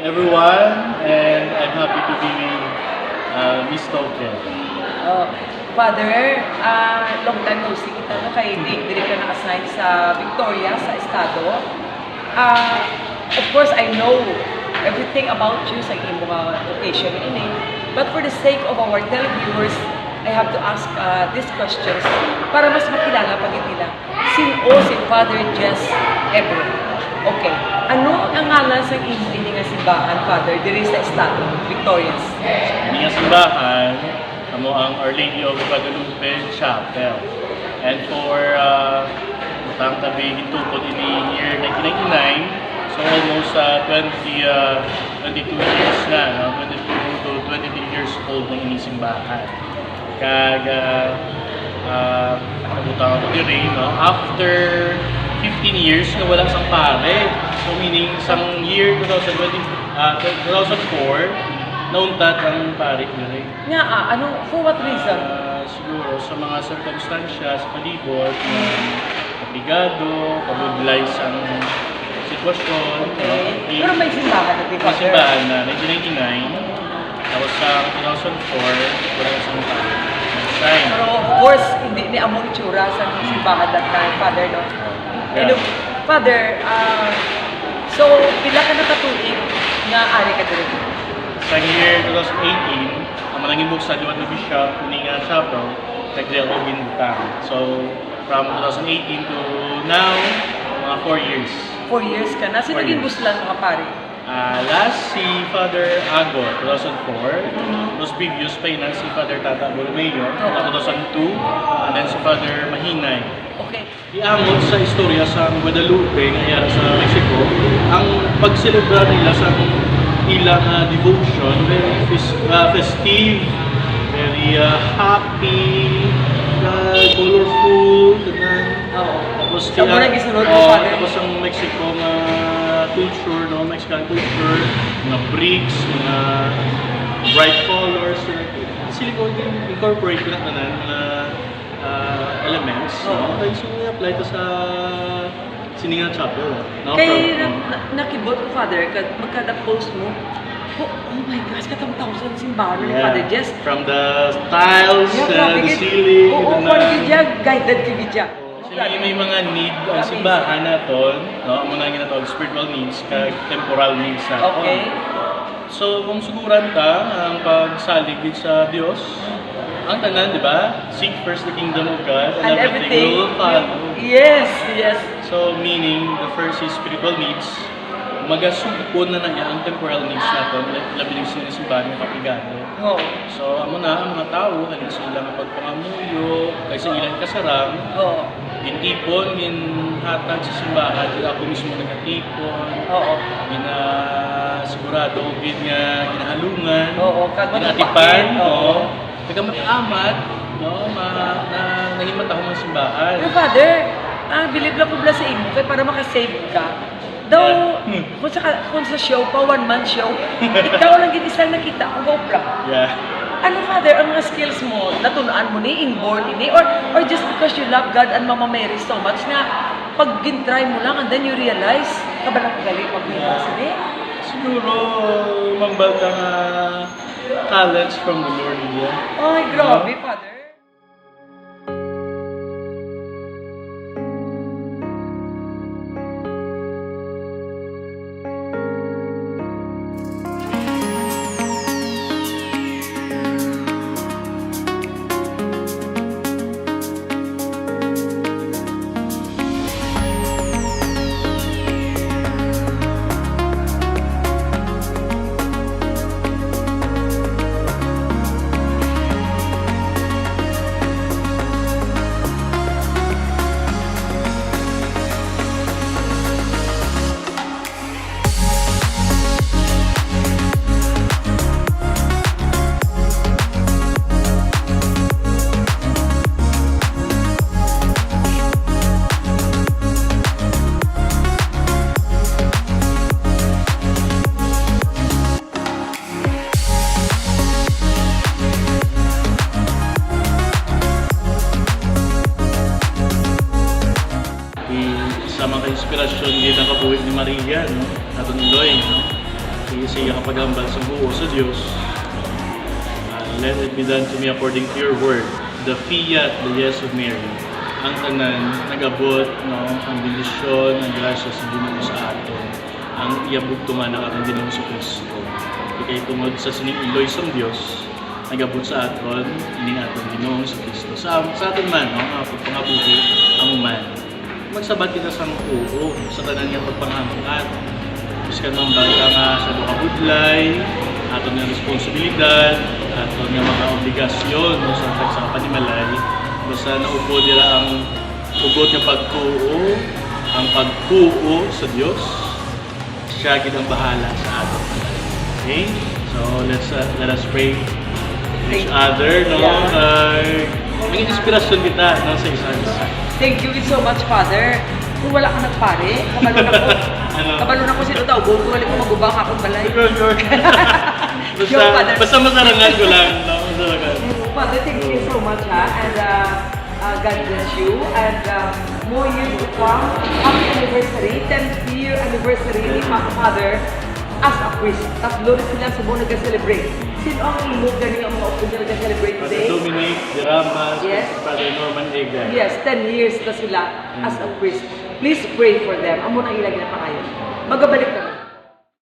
everyone, and I'm happy to be with Miss Token. Father, long time no see kita no kay Dave ka na-assign sa Victoria, sa Estado. Of course, I know everything about you sa iyong mga location ini. But for the sake of our televiewers, I have to ask these questions para mas makilala pag nila sino si Father Jess Ebro. Okay. Ano ang ngalan sa ini nga simbahan, Father, diri sa Estado, Victorias? Ini nga simbahan, amo ang Our Lady of Guadalupe Chapel. And for utang tabi gitukod ini year 1999, so almost 22 years na, no? 22 to 23 years old ng ini simbahan. Kag nakabutang ako diri, no? After 15 years na wala sang pare. So meaning isang year 2004 nauntat ang pare diri. Nga for what reason? Siguro sa mga circumstansya sa palibot obligado, pabudlay sa sitwasyon. Okay. Pero may simbahan na, di ba? May simbahan na 1999. Tapos sa 2004, wala isang pare. Pero of course, hindi ni among itsura sa simbahan that time, Father, no? Yeah. Father, so pila ka nakatuig nga ari ka diri? Sa year 2018, ang manangin buksa sa Guadalupe Bishop, kuning chapel, nag-jail o binutang. So, from 2018 to now, mga 4 years. 4 years ka na? Sino naging buslan mga pare? Last si Father Ago, 2004. Those previous pa yun si Father Tata Borromeo, 2002. And then si Father Mahinay. Okay. Iamot sa istorya sa Guadalupe, nangyari sa Mexico, ang pag-celebrar nila sa ilang devotion, very festive, very happy, colorful, ganun. Tapos tapos ang Mexico culture, no, Mexican culture, mga bricks, mga bright colors, sila ko din incorporate ko na tanan mga elements. No? So i-apply to sa Siningan Chapel. No? Kaya nakibot ko, Father, magkada post mo, oh my gosh, katang-tawag sa simbahan ni Father Jess. From the tiles, the ceiling. Oo, guided ka gidya. May mga need ang simbahan naton, no? Ang mga ginatawag spiritual needs, kag temporal needs naton. Okay. So, kung siguran ta ang pagsalig sa Dios, ang tanan, di ba? Seek first the kingdom of God and everything will follow. Yes, yes. So, meaning, the first is spiritual needs. Magasugpon na niya ang temporal needs natin, labilis na simbahan ng kapigado. Oh. So, ang mga tao, halin sa ilang pagpangamuyo, ay sa ilang kasarang, ginipon, ginhatag sa simbahan, ako mismo nagatipon, sigurado, ginahalungan, ginatipan, nagkamatamat, nahimata ko ng simbahan. Pero Father, believe lang ko sa imo, kaya para makasave ka, daw, kung sa show pa, 1-month show, ikaw lang isang nakita ko, GoPro. Yeah. Ano, Father, ang mga skills mo, natunoan mo ni, inborn ini, or just because you love God and Mama Mary so much na pag gintry mo lang and then you realize, kabalang kagali pag may ni? Siguro, mambal ka nga talents from the Lord. Ay, grabe, Father. Sa mga inspirasyon din nakabuhit ni Maria, no? Atong Iloy, no? Siya ang paghambal sa buo sa Diyos. Let it be done to me according to your word. The fiat, the yes of Mary. Ang tanan, nag-abot, no? Ang bendisyon, ang grasya sa Ginoo sa aton. Ang iabot tuman ang ating Ginoo sa Kristo. Ikay tungod sa sining iloy sa Diyos, nag-abot sa aton, ining aton Ginoo sa Kristo. Sa aton man, no? Ang pagpangabuhi, ang man. Magsabat kita sa oo, sa tanan nga pagpangangkat. Bis ka nang bangka nga sa duha budlay, aton nga responsibilidad, aton nga mga obligasyon no, sa panimalay. Basta naupo nila ang ugot ng pagtuo, ang pagtuo sa Diyos, siya gid ang bahala sa atin. Okay? So let us pray each other, no? Maging inspirasyon kita no, sa isa't isa. Thank you so much, Father. Kung wala ka nagpare, kabalo na ko. Kabalo na ko sino daw, buong ko ko magubang akong balay. Basta masarangan ko lang. No? Masarangan. Father, thank you so much, ha? And God bless you. And more years to come. Happy anniversary, 10th year anniversary ni Father as a priest. Tatlo rin sila sa buong nag-celebrate. Sino ang imog gani ang mga official nag-celebrate today? Father Dominic, Diramas, yes. Father Norman Egan. Yes, 10 years na sila as a priest. Please pray for them. Amo na ilang na pa kayo. Magabalik